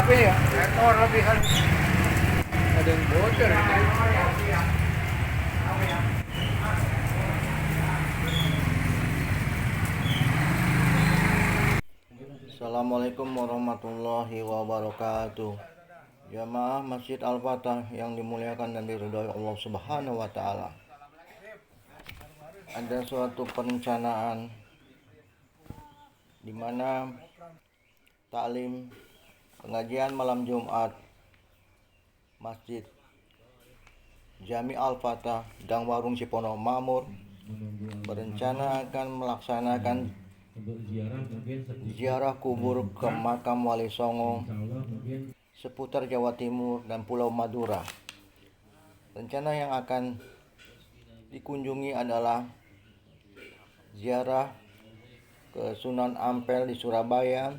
apa ya? Ekor lebihan. Ada yang bocor ini. Assalamualaikum warahmatullahi wabarakatuh. Jamaah Masjid Al-Fatah yang dimuliakan dan diridhoi Allah Subhanahu wa taala. Ada suatu perencanaan di mana taklim pengajian malam Jumat Masjid Jami Al-Fatah Gang Warung Cipono Makmur berencana akan melaksanakan ziarah kubur ke makam Wali Songo seputar Jawa Timur dan Pulau Madura. Rencana yang akan dikunjungi adalah ziarah ke Sunan Ampel di Surabaya,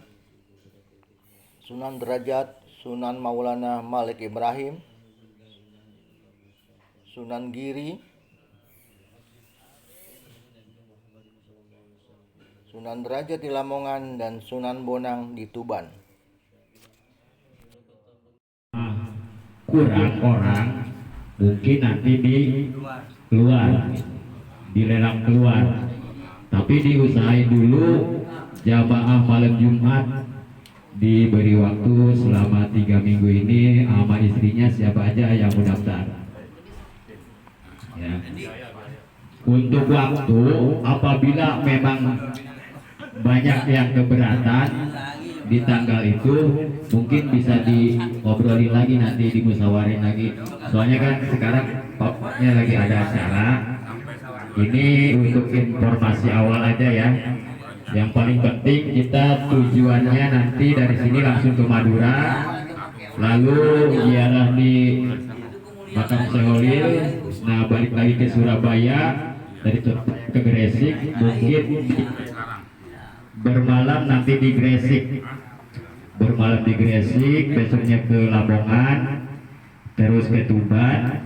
Sunan Derajat, Sunan Maulana Malik Ibrahim, Sunan Giri, Sunan Derajat di Lamongan, dan Sunan Bonang di Tuban. Kurang orang mungkin nanti di keluar, dilelang keluar, tapi diusahain dulu jamaah malam Jumat diberi waktu selama 3 minggu ini sama istrinya siapa aja yang mau daftar ya. Untuk waktu apabila memang banyak yang keberatan di tanggal itu mungkin bisa diobrolin lagi, nanti dimusyawarin lagi, soalnya kan sekarang pokoknya lagi ada acara ini. Untuk informasi awal aja ya, yang paling penting kita tujuannya nanti dari sini langsung ke Madura, lalu ziarah di makam Seholil, nah balik lagi ke Surabaya, dari ke Gresik, mungkin bermalam nanti di Gresik, bermalam di Gresik, besoknya ke Lamongan, terus ke Tuban,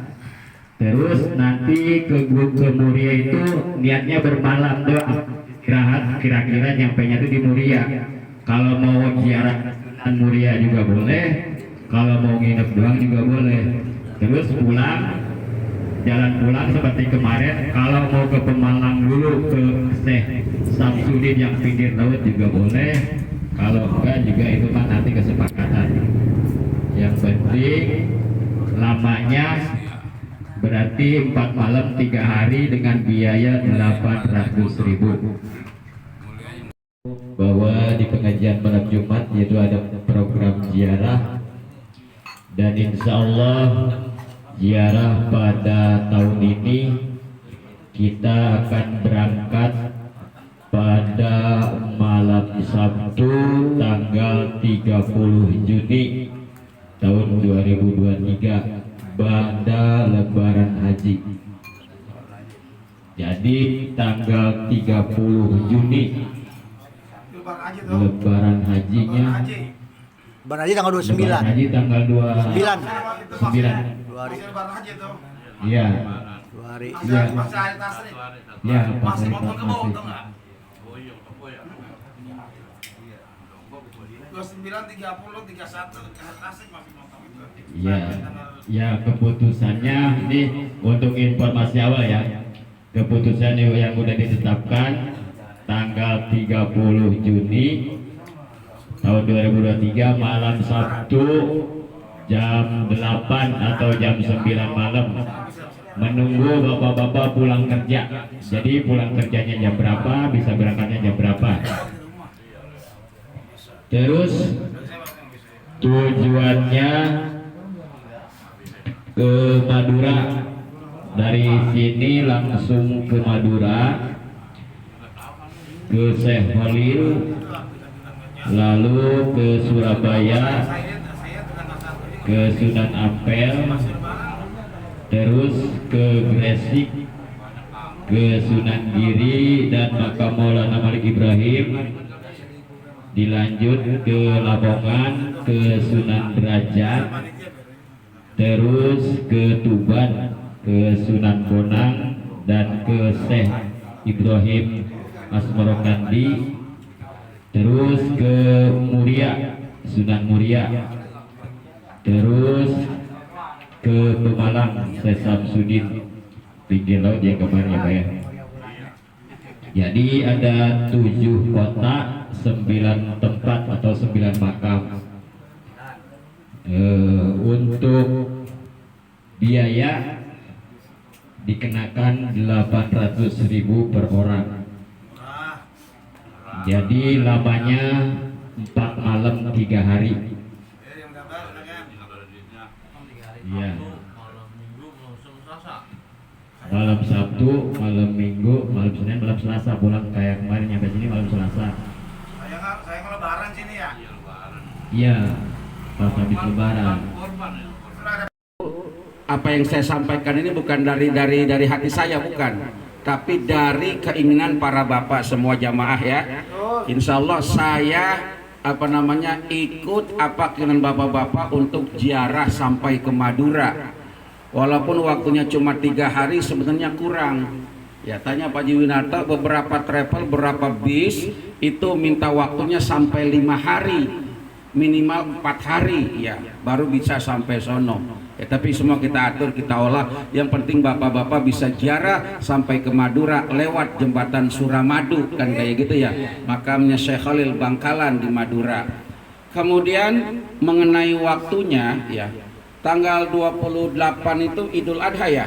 terus nanti ke Muria. Itu niatnya bermalam doang, istirahat, kira-kira nyampainya itu di Muria. Kalau mau ziarah Muria juga boleh, kalau mau nginep doang juga boleh. Terus pulang, jalan pulang seperti kemarin, kalau mau ke Pemalang dulu ke Syekh Samsudin yang pinggir laut juga boleh, kalau enggak juga itu mah nanti kesepakatan. Yang penting lamanya berarti 4 malam 3 hari dengan biaya 800.000. Bahwa di pengajian malam Jumat yaitu ada program ziarah, dan insya Allah ziarah pada tahun ini kita akan berangkat pada malam Sabtu tanggal 30 Juni tahun 2023 pada Lebaran Haji. Jadi tanggal 30 Juni Lebaran Hajinya. Lebaran Haji tanggal 29. Lebaran Haji tanggal 9. 9. 2 hari. Iya. 2 hari. Iya. Iya, pas Masih motor ke bawah tuh enggak? 29, 30, 31 Tasik masih motor itu. Iya. Ya, keputusannya ini untuk informasi awal ya. Keputusan yang sudah ditetapkan tanggal 30 Juni tahun 2023 malam Sabtu jam 8 atau jam 9 malam, menunggu bapak-bapak pulang kerja. Jadi pulang kerjanya jam berapa, bisa berangkatnya jam berapa. Terus tujuannya ke Madura, dari sini langsung ke Madura, ke Syekh Holil, lalu ke Surabaya, ke Sunan Ampel, terus ke Gresik, ke Sunan Giri dan makam Maulana Malik Ibrahim, dilanjut ke Lamongan, ke Sunan Derajat, terus ke Tuban, ke Sunan Bonang, dan ke Syekh Ibrahim Asmarokandi, terus ke Muria, Sunan Muria, terus ke Pemalang Syekh Samsudin pinggir laut yang kemarin ya Pak ya. Jadi ada 7 kota, 9 tempat atau 9 makam. Untuk biaya dikenakan 800.000 per orang. Jadi lamanya 4 malam 3 hari. Iya. Malam Sabtu, malam Minggu, malam Senin, malam Selasa pulang kayak kemarin nyampe sini malam Selasa. Saya lebaran sini ya. Iya. Pas habis lebaran. Apa yang saya sampaikan ini bukan dari hati saya, bukan, tapi dari keinginan para bapak semua jamaah ya. Insya Allah saya ikut keinginan bapak-bapak untuk ziarah sampai ke Madura. Walaupun waktunya cuma 3 hari sebenarnya kurang. Ya tanya Pak Jiwinata, beberapa travel, beberapa bis itu minta waktunya sampai 5 hari, minimal 4 hari ya, baru bisa sampai sono. Ya, tapi semua kita atur, kita olah. Yang penting bapak-bapak bisa ziarah sampai ke Madura lewat jembatan Suramadu, kan kayak gitu ya. Makamnya Syekh Khalil Bangkalan di Madura. Kemudian mengenai waktunya ya, tanggal 28 itu Idul Adha ya.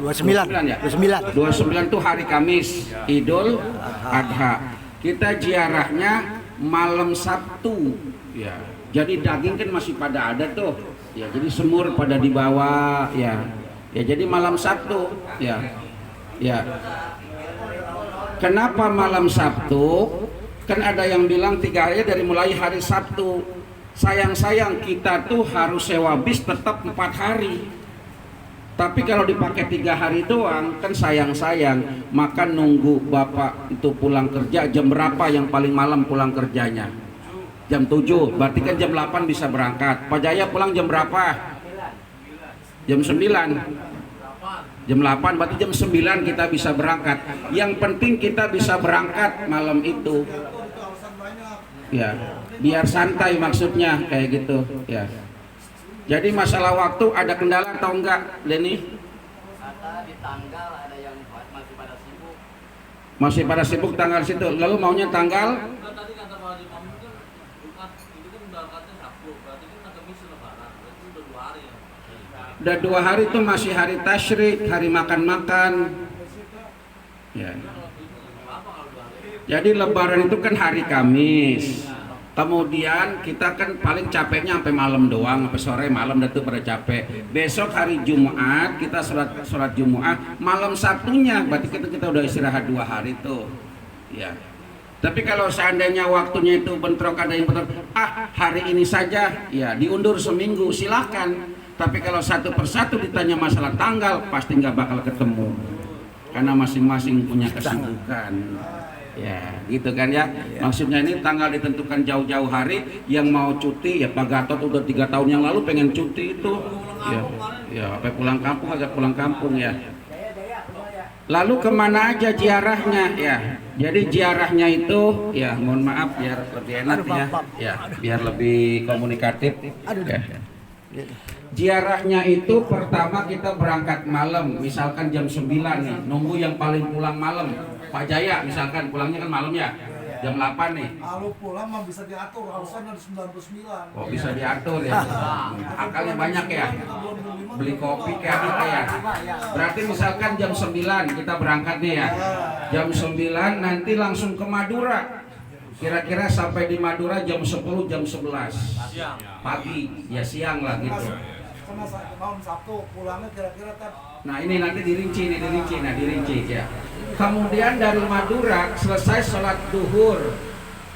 29 ya? 29 itu hari Kamis, Idul Adha. Kita ziarahnya malam Sabtu ya. Jadi daging kan masih pada ada tuh. Ya, jadi semur pada dibawa ya. Ya, jadi malam Sabtu ya. Ya. Kenapa malam Sabtu? Kan ada yang bilang 3 hari dari mulai hari Sabtu. Sayang-sayang kita tuh harus sewa bis tetap 4 hari. Tapi kalau dipakai 3 hari doang kan sayang-sayang. Maka nunggu bapak itu pulang kerja jam berapa yang paling malam pulang kerjanya? Jam 7, berarti kan jam 8 bisa berangkat. Pak Jaya pulang jam berapa? Jam 9. Jam 8, berarti jam 9 kita bisa berangkat. Yang penting kita bisa berangkat malam itu. Ya, biar santai maksudnya kayak gitu ya. Jadi masalah waktu ada kendala atau enggak, Leni? Kata di tanggal ada yang masih pada sibuk. Masih pada sibuk tanggal situ. Lalu maunya tanggal? Tadi kata Pak Haji Mamun kan Jumat itu kan berangkatnya Sabtu, berarti kan ada misi lebaran, berarti udah 2 hari ya. Udah 2 hari itu masih hari tasyrik, hari makan-makan. Ya. Jadi lebaran itu kan hari Kamis. Kemudian kita kan paling capeknya sampai malam doang, sampai sore malam dan itu pada capek. Besok hari Jumat kita sholat Jumat, malam Sabtunya berarti kita udah istirahat 2 hari tuh. Ya. Tapi kalau seandainya waktunya itu bentrok, ada yang bentrok, hari ini saja, ya diundur seminggu silakan. Tapi kalau satu persatu ditanya masalah tanggal, pasti nggak bakal ketemu, karena masing-masing punya kesibukan. Ya, gitu kan ya. Maksudnya ini tanggal ditentukan jauh-jauh hari. Yang mau cuti ya Pak Gatot udah 3 tahun yang lalu pengen cuti itu. Ya, sampai pulang kampung agak pulang kampung ya. Lalu kemana aja ziarahnya ya? Jadi ziarahnya itu ya, mohon maaf biar lebih enak ya, biar lebih komunikatif. Ya. Ziarahnya itu pertama kita berangkat malam, misalkan jam 9 nih, nunggu yang paling pulang malam. Pak Jaya misalkan pulangnya kan malam ya, jam 8 nih. Kalau pulang mah bisa diatur, harusnya dari 99. Oh bisa diatur ya, akalnya banyak ya, beli kopi kayak apa ya. Berarti misalkan jam 9 kita berangkat nih ya, jam 9 nanti langsung ke Madura. Kira-kira sampai di Madura jam 10, jam 11 pagi, ya siang lah gitu. Sama malam Sabtu pulangnya kira-kira kan. Nah ini nanti dirinci ya. Kemudian dari Madura selesai sholat duhur,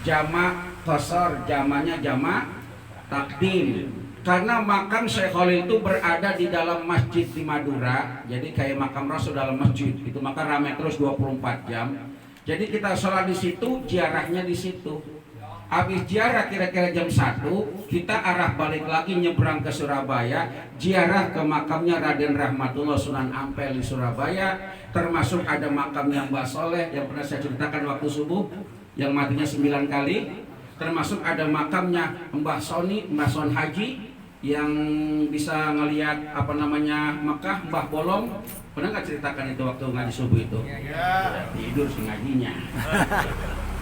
jamak qasar, jamaknya jamak takdim. Karena makam Syekh Khalil itu berada di dalam masjid di Madura, jadi kayak makam Rasul dalam masjid. Itu maka ramai terus 24 jam. Jadi kita sholat di situ, ziarahnya di situ. Habis ziarah kira-kira jam 1, kita arah balik lagi nyebrang ke Surabaya, ziarah ke makamnya Raden Rahmatullah Sunan Ampel di Surabaya, termasuk ada makamnya Mbah Soleh yang pernah saya ceritakan waktu subuh, yang matinya 9 kali, termasuk ada makamnya Mbah Soni, Mbah Son Haji, yang bisa ngelihat apa namanya Mekah, Mbah Bolong, pernah nggak ceritakan itu waktu ngaji subuh itu? Ya, tidur si ngajinya.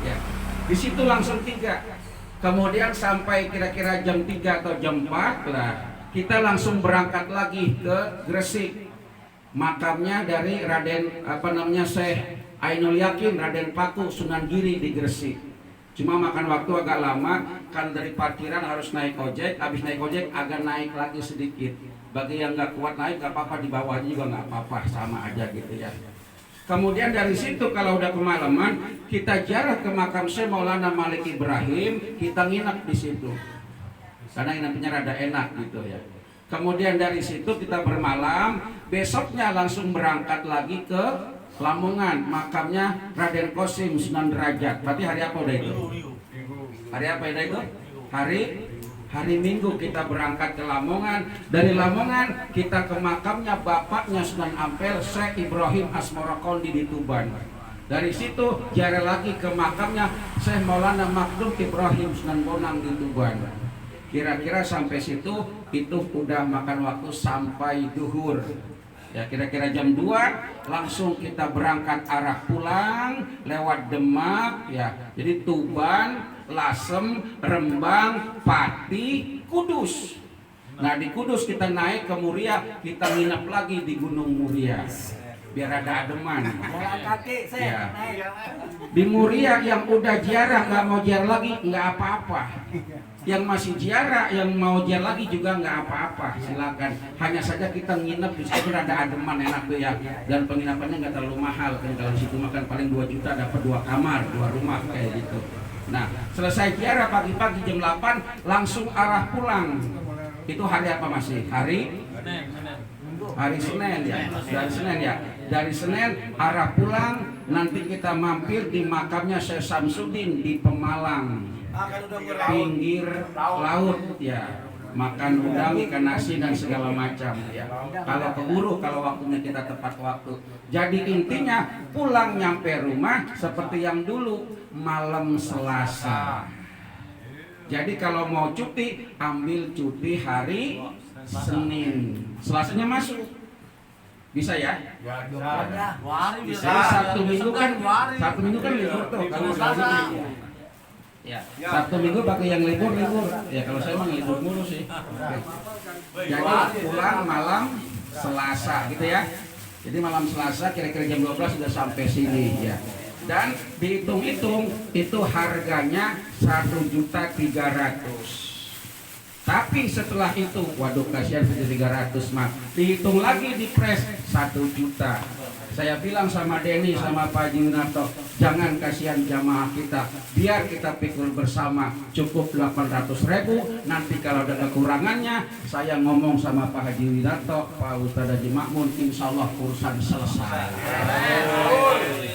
Ya, di situ langsung 3. Kemudian sampai kira-kira jam 3 atau jam 4 lah, kita langsung berangkat lagi ke Gresik. Makamnya dari Raden apa namanya Syekh Ainul Yakin, Raden Paku Sunan Giri di Gresik. Cuma makan waktu agak lama, kan dari parkiran harus naik ojek, habis naik ojek agak naik lagi sedikit. Bagi yang nggak kuat naik nggak apa-apa, di bawahnya juga nggak apa-apa, sama aja gitu ya. Kemudian dari situ kalau udah kemalaman, kita jarak ke makam Syekh Maulana Malik Ibrahim, kita nginep di situ. Karena nginepnya rada enak gitu ya. Kemudian dari situ kita bermalam, besoknya langsung berangkat lagi ke Lamongan, makamnya Raden Qasim Sunan Derajat. Berarti hari apa udah itu? Hari apa udah itu? Hari Minggu kita berangkat ke Lamongan. Dari Lamongan kita ke makamnya bapaknya Sunan Ampel Syekh Ibrahim Asmorokondi di Tuban. Dari situ jalan lagi ke makamnya Syekh Maulana Makdum Ibrahim Sunan Bonang di Tuban. Kira-kira sampai situ itu udah makan waktu sampai duhur. Ya kira-kira jam 2 langsung kita berangkat arah pulang lewat Demak ya. Jadi Tuban, Lasem, Rembang, Pati, Kudus. Nah di Kudus kita naik ke Muria, kita nginep lagi di Gunung Muria biar ada ademan. Ya. Di Muria yang udah ziarah nggak mau ziarah lagi nggak apa-apa. Yang masih ziarah, yang mau ziarah lagi juga nggak apa-apa, silakan. Hanya saja kita nginep di situ ada ademan enak tuh ya. Dan penginapannya nggak terlalu mahal kan, kalau di situ makan paling 2 juta dapat 2 kamar, 2 rumah kayak gitu. Nah, selesai ziarah pagi-pagi jam 8 langsung arah pulang. Itu hari apa masih? Hari Senin ya. Dari Senin ya. Dari Senin arah pulang, nanti kita mampir di makamnya Syekh Samsudin di Pemalang. Pinggir laut ya, makan udang, ikan nasi dan segala macam ya. Kalau keburu, kalau waktunya kita tepat waktu. Jadi intinya pulang nyampe rumah seperti yang dulu malam Selasa. Jadi kalau mau cuti ambil cuti hari Senin, Selasanya masuk. Bisa ya? Bisa. Sabtu Minggu kan libur tuh kalau ya, Sabtu Minggu pakai yang libur. Ya kalau saya emang libur mulu sih. Jadi pulang malam Selasa gitu ya. Jadi malam Selasa kira-kira jam 12 sudah sampai sini ya. Dan dihitung-hitung itu harganya 1.300.000. Tapi setelah itu, waduh kasihan 1.300.000 mah. Dihitung lagi di pres 1 juta. Saya bilang sama Denny sama Pak Haji Winarto, jangan kasihan jamaah kita, biar kita pikul bersama, cukup 800.000. Nanti kalau ada kekurangannya, saya ngomong sama Pak Haji Winarto, Pak Ustadz Haji Makmun, insya Allah urusan selesai.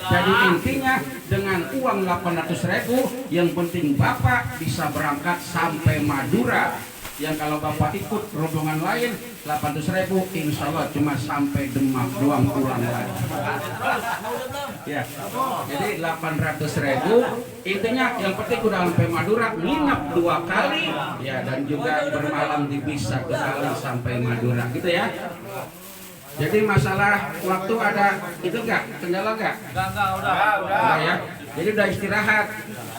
Jadi intinya dengan uang 800.000, yang penting Bapak bisa berangkat sampai Madura. Yang kalau Bapak ikut rombongan lain 800.000, insya Allah cuma sampai Demak doang pulang lagi. Ya, jadi 800.000. Intinya yang penting udah sampai Madura, nginep 2 kali, ya dan juga bermalam di bis 1 kali sampai Madura, gitu ya. Jadi masalah waktu ada itu enggak? Kendala enggak? Enggak, udah ya. Jadi udah istirahat.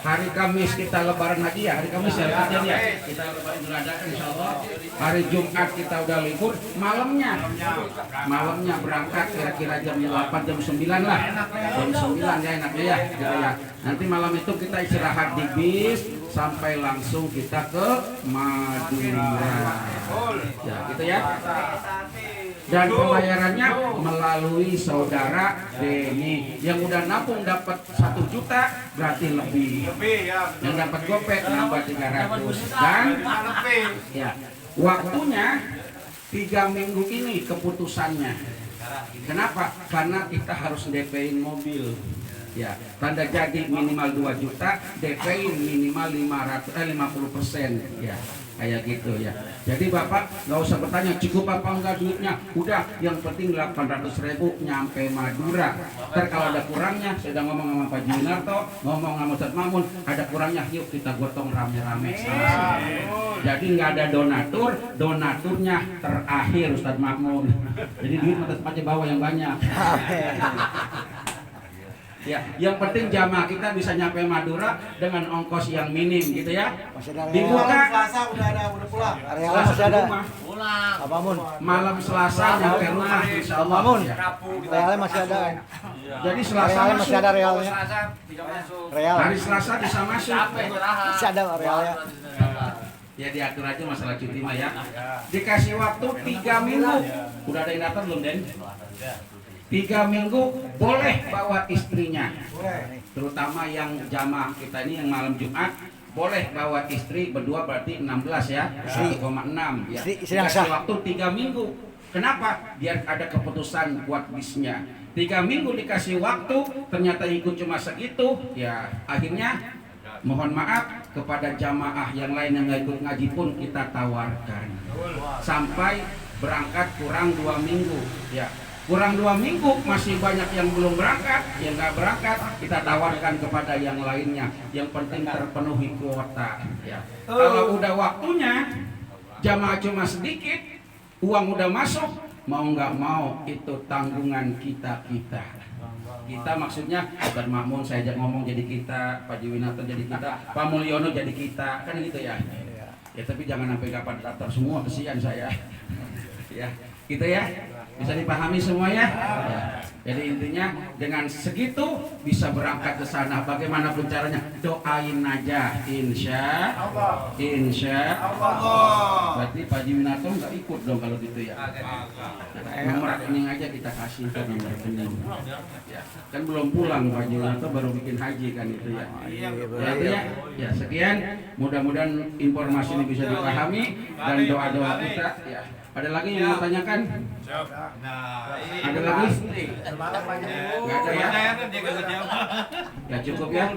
Hari Kamis kita lebaran lagi ya, hari Kamis ya, ya. Kita lebaran beradakan insya Allah. Hari Jumat kita udah libur, malamnya berangkat kira-kira jam 8, jam 9 lah. Jam 9 ya enaknya ya, gitu ya. Nanti malam itu kita istirahat di bis sampai langsung kita ke Madura. Ya, gitu ya. Dan pembayarannya melalui saudara Denny. Yang udah nabung dapat 1 juta berarti lebih. Yang dapat gopek nambah 300. Dan ya, waktunya 3 minggu ini keputusannya. Kenapa? Karena kita harus DP-in mobil. Ya, tanda jadi minimal 2 juta, DP minimal 50%, ya, kayak gitu ya. Jadi Bapak nggak usah bertanya cukup apa enggak duitnya, udah yang penting 800.000 nyampe Madura. Ntar kalau ada kurangnya, saya udah ngomong sama Pak Junarto, ngomong sama Ustadz Mamun, ada kurangnya, yuk kita gotong rame-rame sama. Jadi nggak ada donaturnya terakhir Ustadz Mamun. Jadi duit tetap aja bawa yang banyak. Ya, yang penting jamaah kita bisa nyampe Madura dengan ongkos yang minim gitu ya. Dibuka Selasa udah pulang. Arealnya masih ada. Pulang. Apa Mun? malam Selasa nyampe rumah insya Allah. Mamun. Ya. Realnya masih ada. Jadi Selasa Realnya masih ada realnya. Selasa tidak masuk. Real. Hari Selasa bisa masuk. Capek istirahat. Masih ada realnya. Ya diatur aja masalah cuti mah ya. Dikasih waktu 3 minggu. Udah ada yang datang belum Den? 3 minggu boleh bawa istrinya. Terutama yang jamaah kita ini yang malam Jumat boleh bawa istri berdua berarti 16 ya. 1,6 ya. Istri yang Dikasih sah. waktu 3 minggu. Kenapa? Biar ada keputusan buat bisnya. 3 minggu dikasih waktu, ternyata ikut cuma segitu, ya akhirnya mohon maaf kepada jamaah yang lain yang nggak ikut ngaji pun kita tawarkan sampai berangkat kurang 2 minggu ya. Kurang 2 minggu masih banyak yang belum berangkat, yang nggak berangkat kita tawarkan kepada yang lainnya. Yang penting terpenuhi kuota ya. Kalau udah waktunya jamaah cuma sedikit, uang udah masuk, mau nggak mau itu tanggungan kita. Kita maksudnya Ustadz Makmun saya ajak ngomong jadi kita, Pak Jiwinarto jadi kita, Pak Mulyono jadi kita, kan gitu ya. Ya tapi jangan sampai kapan daftar semua, kesian saya. Ya, gitu ya. Bisa dipahami semua ya? Ya. Jadi intinya dengan segitu bisa berangkat ke sana. Bagaimanapun caranya, doain aja. Insya Allah. Berarti Pak Jiwinarto nggak ikut dong kalau gitu ya. Nomor rekening aja kita kasih ke nomor rekening. Ya, kan belum pulang Pak Jiwinarto baru bikin haji kan itu ya. Ya, itu ya. Ya sekian. Mudah-mudahan informasi ini bisa dipahami dan doa-doa kita. Ya. Ada lagi yang mau tanyakan? Ada lagi? Nggak ada ya? Ya cukup ya.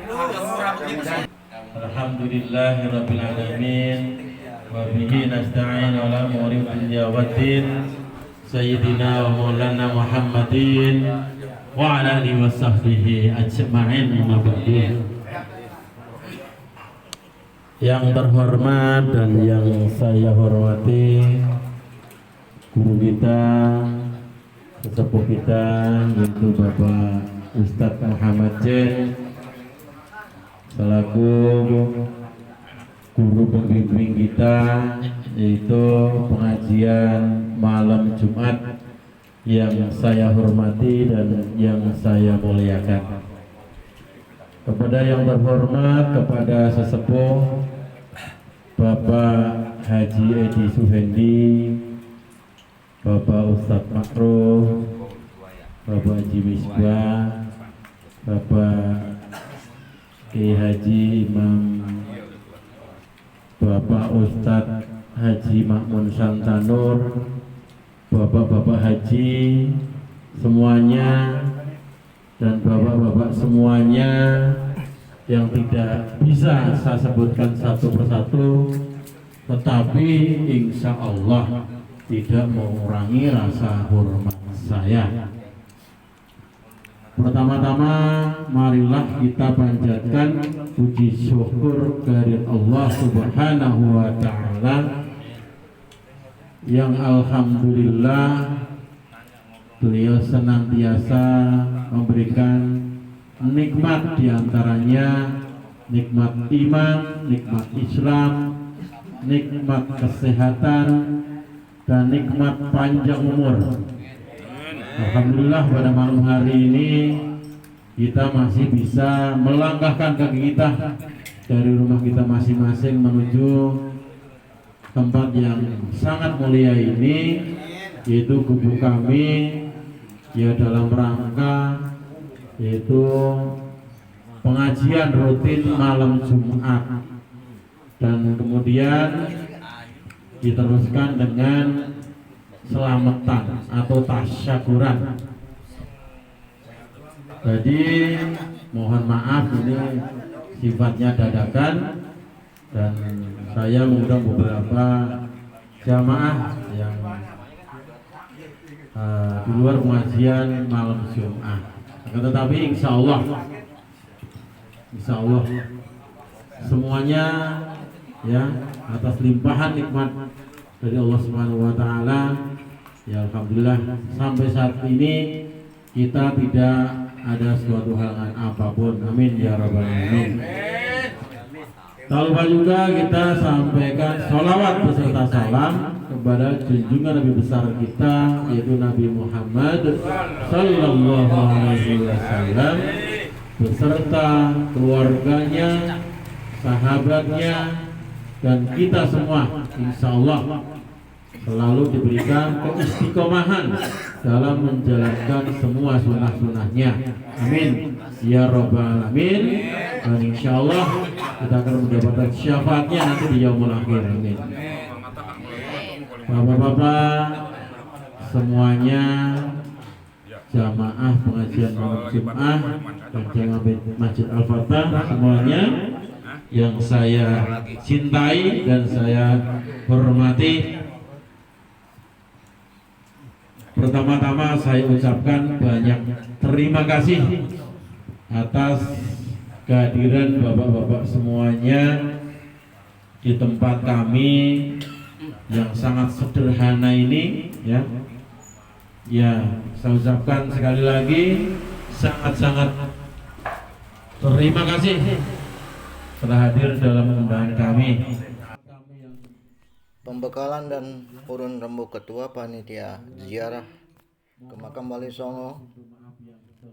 Alhamdulillahirabbil alamin wa bihi nasta'in ala umuri dunya waddin sayyidina wa maulana Muhammadin wa ala alihi wa sahbihi ajma'in amma ba'du. Yang terhormat dan yang saya hormati guru kita, sesepuh kita, yaitu Bapak Ustadz Muhammad Jen selaku guru pembimbing kita, yaitu pengajian malam Jumat yang saya hormati dan yang saya muliakan. Kepada yang terhormat, kepada sesepuh Bapak Haji Edi Suhendi, Bapak Ustadz Makruh, Bapak Haji Misbah, Bapak Kiai Haji Imam, Bapak Ustadz Haji Makmun Santanur, Bapak-bapak haji semuanya, dan bapak-bapak semuanya yang tidak bisa saya sebutkan satu persatu, tetapi insya Allah tidak mengurangi rasa hormat saya. Pertama-tama marilah kita panjatkan puji syukur kehadirat Allah Subhanahu wa Ta'ala yang alhamdulillah beliau senantiasa memberikan nikmat, diantaranya nikmat iman, nikmat Islam, nikmat kesehatan, dan nikmat panjang umur. Alhamdulillah pada malam hari ini kita masih bisa melangkahkan kaki kita dari rumah kita masing-masing menuju tempat yang sangat mulia ini, yaitu gubuk kami, ya dalam rangka yaitu pengajian rutin malam Jumat, dan kemudian diteruskan dengan selamatan atau tasyakuran. Jadi mohon maaf ini sifatnya dadakan dan saya mengundang beberapa jamaah yang di luar pengajian malam Jumat. Tetapi insya Allah semuanya ya atas limpahan nikmat dari Allah Subhanahu wa taala, ya alhamdulillah sampai saat ini kita tidak ada suatu halangan apapun. Amin ya rabbal alamin. Tak lupa juga kita sampaikan sholawat beserta salam kepada junjungan Nabi besar kita, yaitu Nabi Muhammad Sallallahu Alaihi Wasallam beserta keluarganya, sahabatnya, dan kita semua, insya Allah selalu diberikan keistiqomahan dalam menjalankan semua sunnah-sunnahnya. Amin ya rabbal alamin. Dan insya Allah kita akan mendapatkan syafaatnya nanti di yaumul akhir. Amin. Bapak-bapak semuanya, jamaah pengajian malam Jumat dan jamaah Masjid Al-Fatah semuanya yang saya cintai dan saya hormati, pertama-tama saya ucapkan banyak terima kasih atas kehadiran bapak-bapak semuanya di tempat kami yang sangat sederhana ini, ya. Saya ucapkan sekali lagi sangat-sangat terima kasih telah hadir dalam undangan kami. Pembekalan dan urun rembuk ketua panitia ziarah ke makam Wali Songo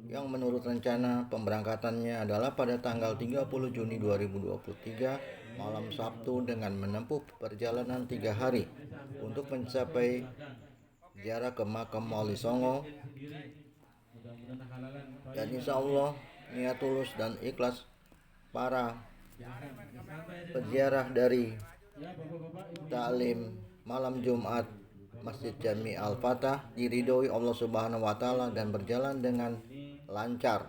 yang menurut rencana pemberangkatannya adalah pada tanggal 30 Juni 2023 malam Sabtu dengan menempuh perjalanan 3 hari untuk mencapai ziarah ke makam Wali Songo. Dan insya Allah niat tulus dan ikhlas para peziarah dari taklim malam Jumat Masjid Jami Al-Fatah diridhoi Allah Subhanahu wa taala dan berjalan dengan lancar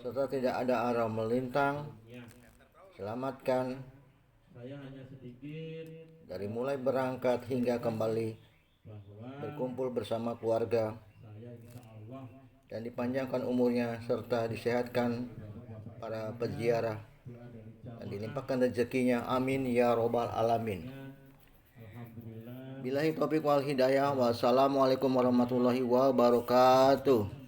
serta tidak ada arah melintang. Selamatkan dari mulai berangkat hingga kembali berkumpul bersama keluarga, dan dipanjangkan umurnya serta disehatkan para peziarah dan dilimpahkan rezekinya. Amin ya robbal alamin. Billahi taufiq wal hidayah. Wassalamualaikum warahmatullahi wabarakatuh.